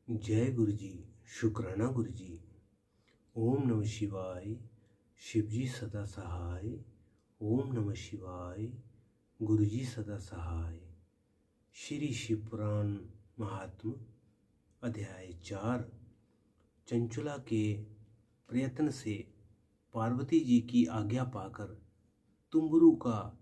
जय गुरु जी। शुक्राना गुरु जी। ओम नमः शिवाय। शिवजी सदा सहाय। ओम नमः शिवाय। गुरु जी सदा सहाय। श्री शिव पुराण महात्म अध्याय 4। चंचुला के प्रयत्न से पार्वती जी की आज्ञा पाकर तुम्बुरु का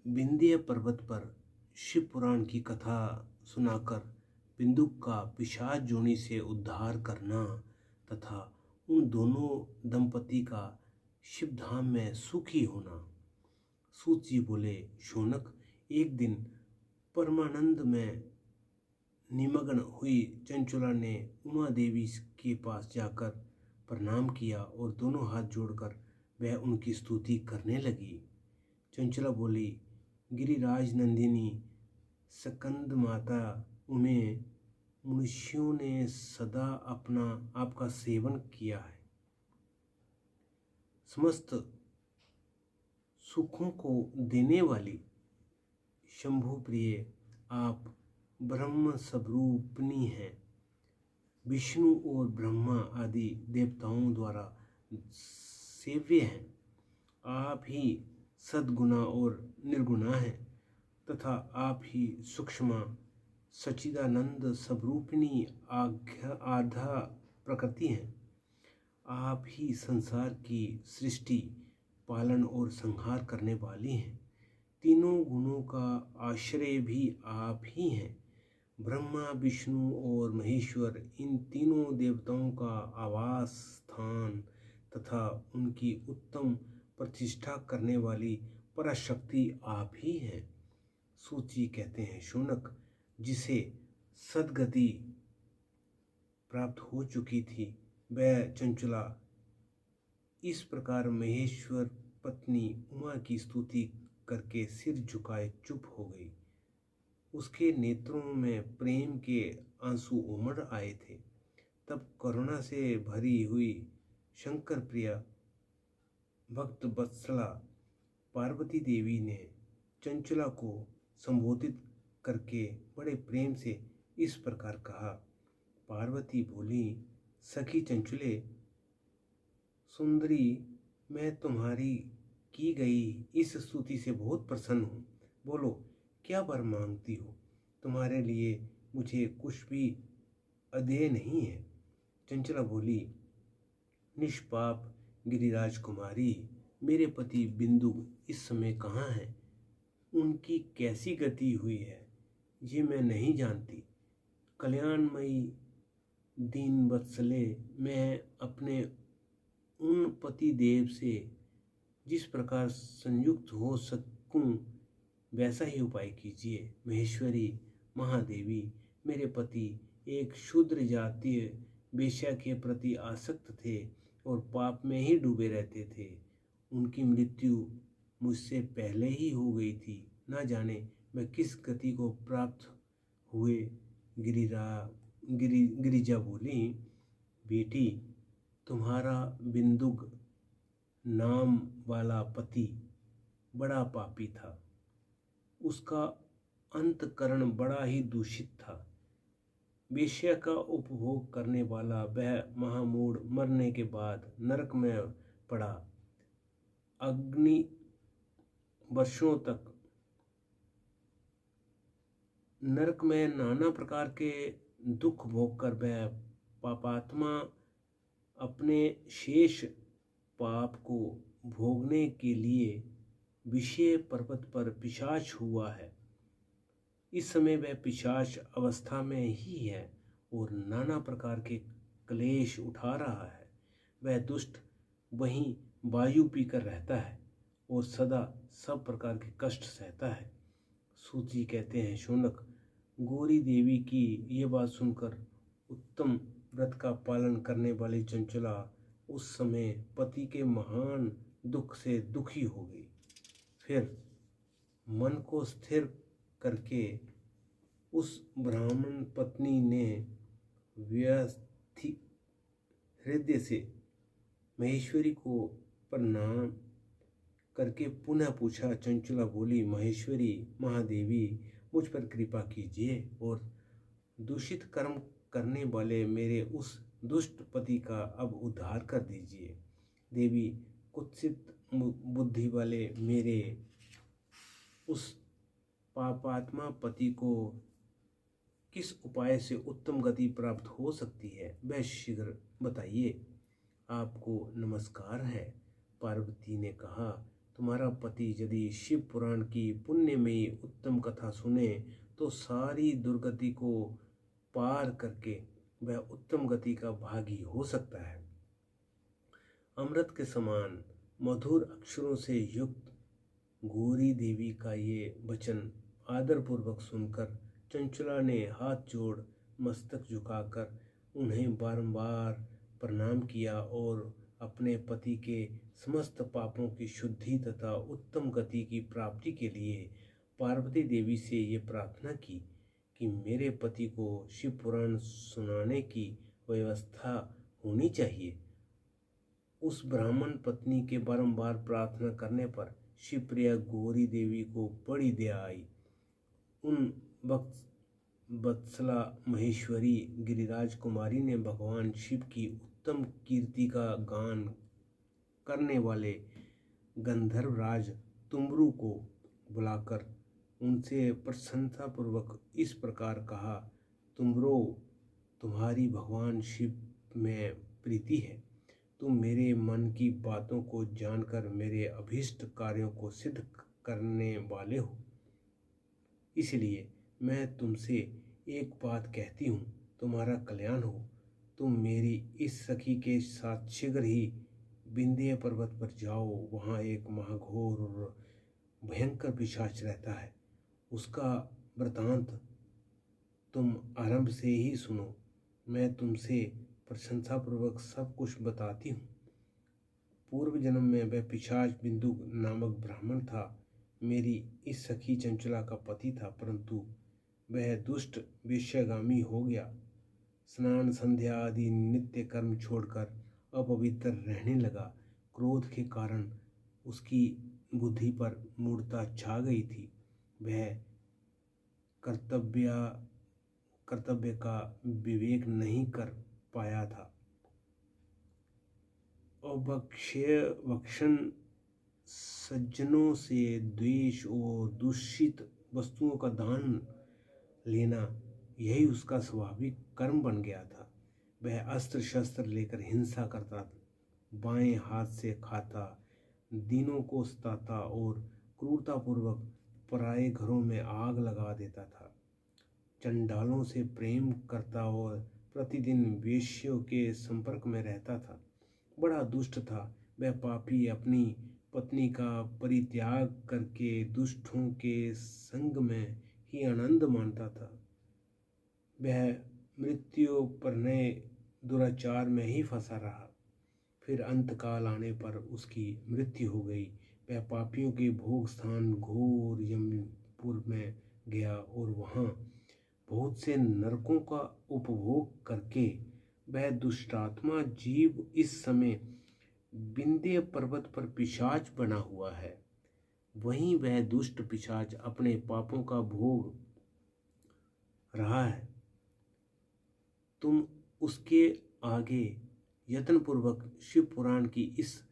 विंध्य पर्वत पर शिव पुराण की कथा सुनाकर बिंदुक का पिशाच जोनी से उद्धार करना तथा उन दोनों दंपति का शिवधाम में सुखी होना। सूत जी बोले, शौनक, एक दिन परमानंद में निमग्न हुई चंचुला ने उमा देवी के पास जाकर प्रणाम किया और दोनों हाथ जोड़कर वह उनकी स्तुति करने लगी। चंचुला बोली, गिरिराज नंदिनी स्कंद माता उमे, मनुष्यों ने सदा अपना आपका सेवन किया है। समस्त सुखों को देने वाली शंभु प्रिय आप ब्रह्म स्वरूपिणी हैं। विष्णु और ब्रह्मा आदि देवताओं द्वारा सेव्य हैं। आप ही सद्गुणा और निर्गुणा हैं तथा आप ही सूक्ष्म सच्चिदानंद स्वरूपिणी आधा प्रकृति हैं। आप ही संसार की सृष्टि, पालन और संहार करने वाली हैं। तीनों गुणों का आश्रय भी आप ही हैं। ब्रह्मा, विष्णु और महेश्वर, इन तीनों देवताओं का आवास स्थान तथा उनकी उत्तम प्रतिष्ठा करने वाली पराशक्ति आप ही हैं। सूची कहते हैं, शौनक, जिसे सद्गति प्राप्त हो चुकी थी वह चंचुला इस प्रकार महेश्वर पत्नी उमा की स्तुति करके सिर झुकाए चुप हो गई। उसके नेत्रों में प्रेम के आंसू उमड़ आए थे। तब करुणा से भरी हुई शंकर प्रिया भक्त वत्सला पार्वती देवी ने चंचुला को संबोधित करके बड़े प्रेम से इस प्रकार कहा। पार्वती बोली, सखी चंचुले सुंदरी, मैं तुम्हारी की गई इस स्तुति से बहुत प्रसन्न हूँ। बोलो, क्या वर मांगती हो? तुम्हारे लिए मुझे कुछ भी अदेय नहीं है। चंचला बोली, निष्पाप गिरिराज कुमारी, मेरे पति बिंदु इस समय कहाँ हैं? उनकी कैसी गति हुई है ये मैं नहीं जानती। कल्याणमयी दीन वत्सले, मैं अपने उन पति देव से जिस प्रकार संयुक्त हो सकूं वैसा ही उपाय कीजिए। महेश्वरी महादेवी, मेरे पति एक शूद्र जातीय वेश्या के प्रति आसक्त थे और पाप में ही डूबे रहते थे। उनकी मृत्यु मुझसे पहले ही हो गई थी। न जाने मैं किस गति को प्राप्त हुए। गिरिजा बोली, बेटी, तुम्हारा बिंदुक नाम वाला पति बड़ा पापी था। उसका अंतकरण बड़ा ही दूषित था। वेश्या का उपभोग करने वाला वह महामूढ़ मरने के बाद नरक में पड़ा। अग्नि वर्षों तक नरक में नाना प्रकार के दुख भोग कर वह पापात्मा अपने शेष पाप को भोगने के लिए विषय पर्वत पर पिशाच हुआ है। इस समय वह पिशाच अवस्था में ही है और नाना प्रकार के क्लेश उठा रहा है। वह दुष्ट वहीं वायु पीकर रहता है और सदा सब प्रकार के कष्ट सहता है। सूची कहते हैं, शौनक, गौरी देवी की ये बात सुनकर उत्तम व्रत का पालन करने वाली चंचला उस समय पति के महान दुख से दुखी हो गई। फिर मन को स्थिर करके उस ब्राह्मण पत्नी ने व्यथित हृदय से महेश्वरी को प्रणाम करके पुनः पूछा। चंचला बोली, महेश्वरी महादेवी, मुझ पर कृपा कीजिए और दूषित कर्म करने वाले मेरे उस दुष्ट पति का अब उद्धार कर दीजिए। देवी, कुत्सित बुद्धि वाले मेरे उस पापात्मा पति को किस उपाय से उत्तम गति प्राप्त हो सकती है, वह शीघ्र बताइए। आपको नमस्कार है। पार्वती ने कहा, तुम्हारा पति यदि शिव पुराण की पुण्यमयी उत्तम कथा सुने तो सारी दुर्गति को पार करके वह उत्तम गति का भागी हो सकता है। अमृत के समान मधुर अक्षरों से युक्त गौरी देवी का ये वचन आदरपूर्वक सुनकर चंचला ने हाथ जोड़ मस्तक झुकाकर उन्हें बारंबार प्रणाम किया और अपने पति के समस्त पापों की शुद्धि तथा उत्तम गति की प्राप्ति के लिए पार्वती देवी से ये प्रार्थना की कि मेरे पति को शिव पुराण सुनाने की व्यवस्था होनी चाहिए। उस ब्राह्मण पत्नी के बारंबार प्रार्थना करने पर शिवप्रिया गौरी देवी को बड़ी दया आई। उन वत्सला महेश्वरी गिरिराज कुमारी ने भगवान शिव की उत्तम कीर्ति का गान करने वाले गंधर्वराज तुम्बरु को बुलाकर उनसे प्रशंसापूर्वक इस प्रकार कहा, तुम्बरो, तुम्हारी भगवान शिव में प्रीति है। तुम मेरे मन की बातों को जानकर मेरे अभीष्ट कार्यों को सिद्ध करने वाले हो। इसलिए मैं तुमसे एक बात कहती हूँ, तुम्हारा कल्याण हो। तुम मेरी इस सखी के साथ शीघ्र ही विंध्य पर्वत पर जाओ। वहाँ एक महाघोर और भयंकर पिशाच रहता है। उसका वृतांत तुम आरंभ से ही सुनो। मैं तुमसे प्रशंसापूर्वक सब कुछ बताती हूँ। पूर्व जन्म में वह पिशाच बिंदु नामक ब्राह्मण था, मेरी इस सखी चंचला का पति था, परंतु वह दुष्ट वेश्यागामी हो गया। स्नान संध्या आदि नित्य कर्म छोड़कर अपवित्र रहने लगा। क्रोध के कारण उसकी बुद्धि पर मूढ़ता छा गई थी। वह कर्तव्य का विवेक नहीं कर पाया था। अवक्षण सज्जनों से द्वेष और दूषित वस्तुओं का दान लेना, यही उसका स्वाभाविक कर्म बन गया था। वह अस्त्र शस्त्र लेकर हिंसा करता, बाएं हाथ से खाता, दीनों को सताता और क्रूरतापूर्वक पराये घरों में आग लगा देता था। चंडालों से प्रेम करता और प्रतिदिन वेश्यों के संपर्क में रहता था। बड़ा दुष्ट था। वह पापी अपनी पत्नी का परित्याग करके दुष्टों के संग में ही आनंद मानता था। वह मृत्यु पर नए दुराचार में ही फंसा रहा। फिर अंतकाल आने पर उसकी मृत्यु हो गई। वह पापियों के भोग स्थान घोर यमपुर में गया और वहाँ बहुत से नरकों का उपभोग करके वह दुष्टात्मा जीव इस समय विंध्य पर्वत पर पिशाच बना हुआ है। वहीं वह दुष्ट पिशाच अपने पापों का भोग रहा है। तुम उसके आगे यत्नपूर्वक शिव पुराण की इस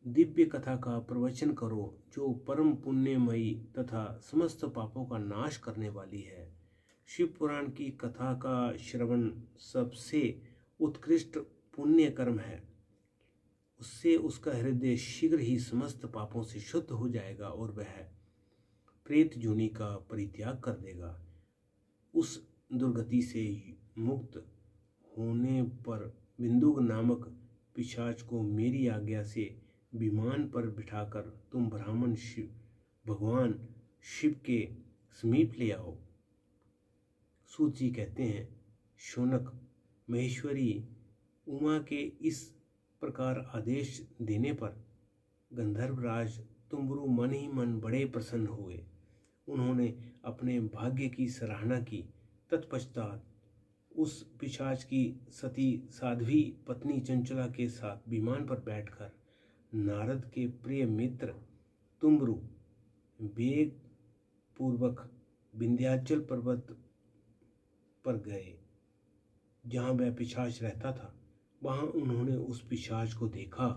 दिव्य कथा का प्रवचन करो, जो परम पुण्यमयी तथा समस्त पापों का नाश करने वाली है। शिव पुराण की कथा का श्रवण सबसे उत्कृष्ट पुण्य कर्म है। उससे उसका हृदय शीघ्र ही समस्त पापों से शुद्ध हो जाएगा और वह प्रेत योनि का परित्याग कर देगा। उस दुर्गति से मुक्त होने पर बिंदु नामक पिशाच को मेरी आज्ञा से विमान पर बिठाकर तुम ब्राह्मण भगवान शिव के समीप ले आओ। सूत जी कहते हैं, शौनक, महेश्वरी उमा के इस प्रकार आदेश देने पर गंधर्वराज तुम्बरु मन ही मन बड़े प्रसन्न हुए। उन्होंने अपने भाग्य की सराहना की। तत्पश्चात उस पिशाच की सती साध्वी पत्नी चंचला के साथ विमान पर बैठकर नारद के प्रिय मित्र तुम्बरु वेग पूर्वक विंध्याचल पर्वत पर गए। जहाँ वह पिशाच रहता था। वहाँ उन्होंने उस पिशाच को देखा।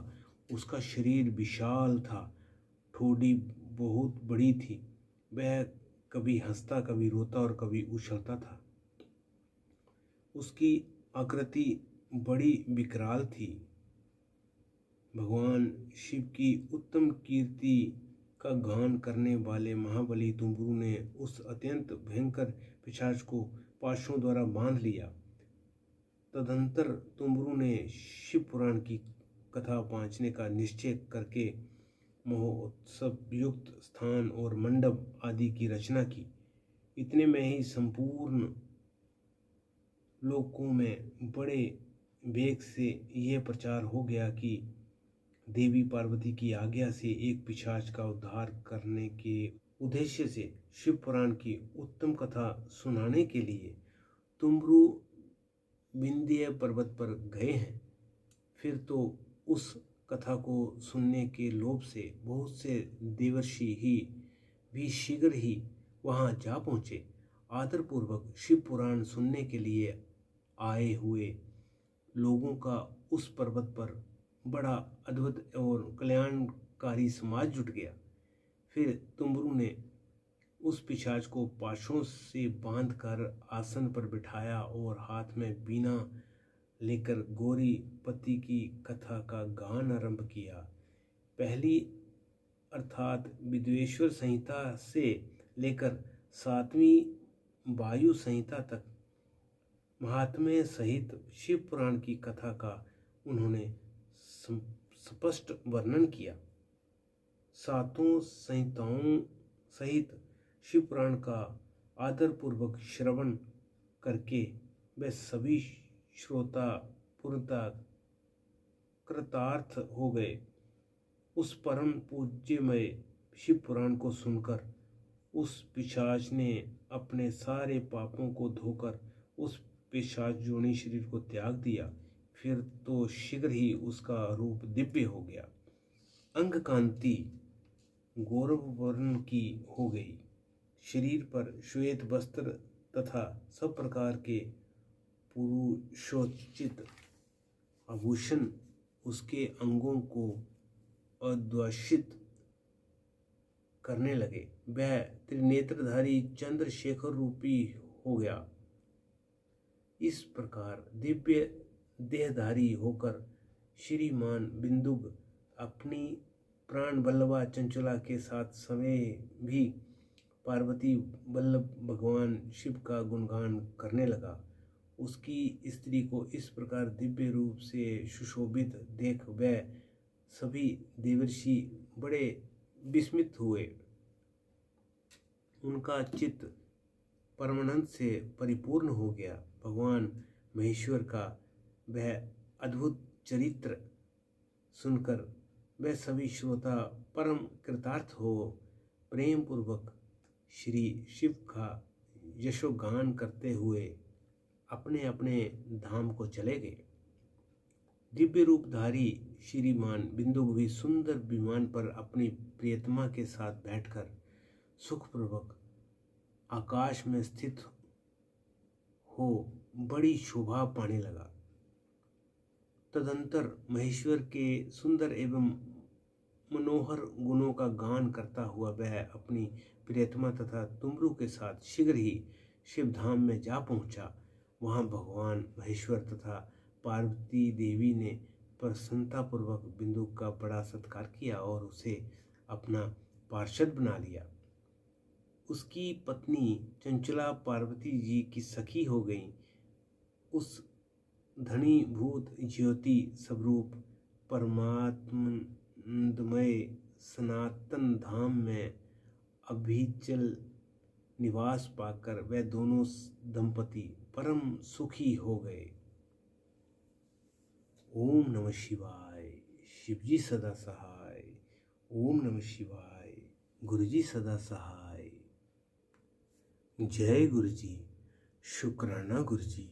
उसका शरीर विशाल था, ठोड़ी बहुत बड़ी थी। वह कभी हंसता, कभी रोता और कभी उछलता था। उसकी आकृति बड़ी विकराल थी। भगवान शिव की उत्तम कीर्ति का गान करने वाले महाबली तुम्बरु ने उस अत्यंत भयंकर पिशाच को पाशों द्वारा बांध लिया। तदंतर तुम्बरु ने शिव पुराण की कथा बाँचने का निश्चय करके महोत्सव युक्त स्थान और मंडप आदि की रचना की। इतने में ही संपूर्ण लोकों में बड़े वेग से यह प्रचार हो गया कि देवी पार्वती की आज्ञा से एक पिशाच का उद्धार करने के उद्देश्य से शिव पुराण की उत्तम कथा सुनाने के लिए तुम्बरु विंध्य पर्वत पर गए हैं। फिर तो उस कथा को सुनने के लोभ से बहुत से देवर्षि ही भी शीघ्र ही वहां जा पहुँचे। आदरपूर्वक शिव पुराण सुनने के लिए आए हुए लोगों का उस पर्वत पर बड़ा अद्भुत और कल्याणकारी समाज जुट गया। फिर तुम्बरु ने उस पिशाच को पाशों से बांधकर आसन पर बिठाया और हाथ में बीना लेकर गौरी पति की कथा का गान आरंभ किया। पहली अर्थात विद्वेश्वर संहिता से लेकर 7वीं वायु संहिता तक महात्म्य सहित शिव पुराण की कथा का उन्होंने स्पष्ट वर्णन किया। 7 संहिताओं सहित शिव पुराण का आदरपूर्वक श्रवण करके वे सभी श्रोता पूर्णतः कृतार्थ हो गए। उस परम पूज्यमय शिव पुराण को सुनकर उस पिशाच ने अपने सारे पापों को धोकर उस पिशाच जोनी शरीर को त्याग दिया। फिर तो शीघ्र ही उसका रूप दिव्य हो गया। अंग कांति गौरव वर्ण की हो गई। शरीर पर श्वेत वस्त्र तथा सब प्रकार के पुरुषोचित आभूषण उसके अंगों को अद्वासित करने लगे। वह त्रिनेत्रधारी चंद्रशेखर रूपी हो गया। इस प्रकार दिव्य देहधारी होकर श्रीमान बिंदुक अपनी प्राण वल्लभा चंचला के साथ समय भी पार्वती वल्लभ भगवान शिव का गुणगान करने लगा। उसकी स्त्री को इस प्रकार दिव्य रूप से सुशोभित देख वह सभी देवर्षि बड़े विस्मित हुए। उनका चित्त परमानंद से परिपूर्ण हो गया। भगवान महेश्वर का वह अद्भुत चरित्र सुनकर वह सभी श्रोता परम कृतार्थ हो प्रेम पूर्वक श्री शिव का यशोगान करते हुए अपने अपने धाम को चले गए। दिव्य रूपधारी श्रीमान बिंदुक भी सुंदर विमान पर अपनी प्रियतमा के साथ बैठकर सुखपूर्वक आकाश में स्थित हो बड़ी शोभा पाने लगा। तदंतर महेश्वर के सुंदर एवं मनोहर गुणों का गान करता हुआ वह अपनी प्रियतमा तथा तुम्बरु के साथ शीघ्र ही शिवधाम में जा पहुंचा। वहां भगवान महेश्वर तथा पार्वती देवी ने प्रसन्नतापूर्वक बिंदुक का बड़ा सत्कार किया और उसे अपना पार्षद बना लिया। उसकी पत्नी चंचला पार्वती जी की सखी हो गई। उस धनीभूत ज्योति स्वरूप परमात्ममय सनातन धाम में अभिचल निवास पाकर वे दोनों दंपति परम सुखी हो गए। ओम नमः शिवाय। शिवजी सदा सहाय। ओम नमः शिवाय। गुरुजी सदा सहाय। जय गुरुजी। शुक्राना गुरुजी।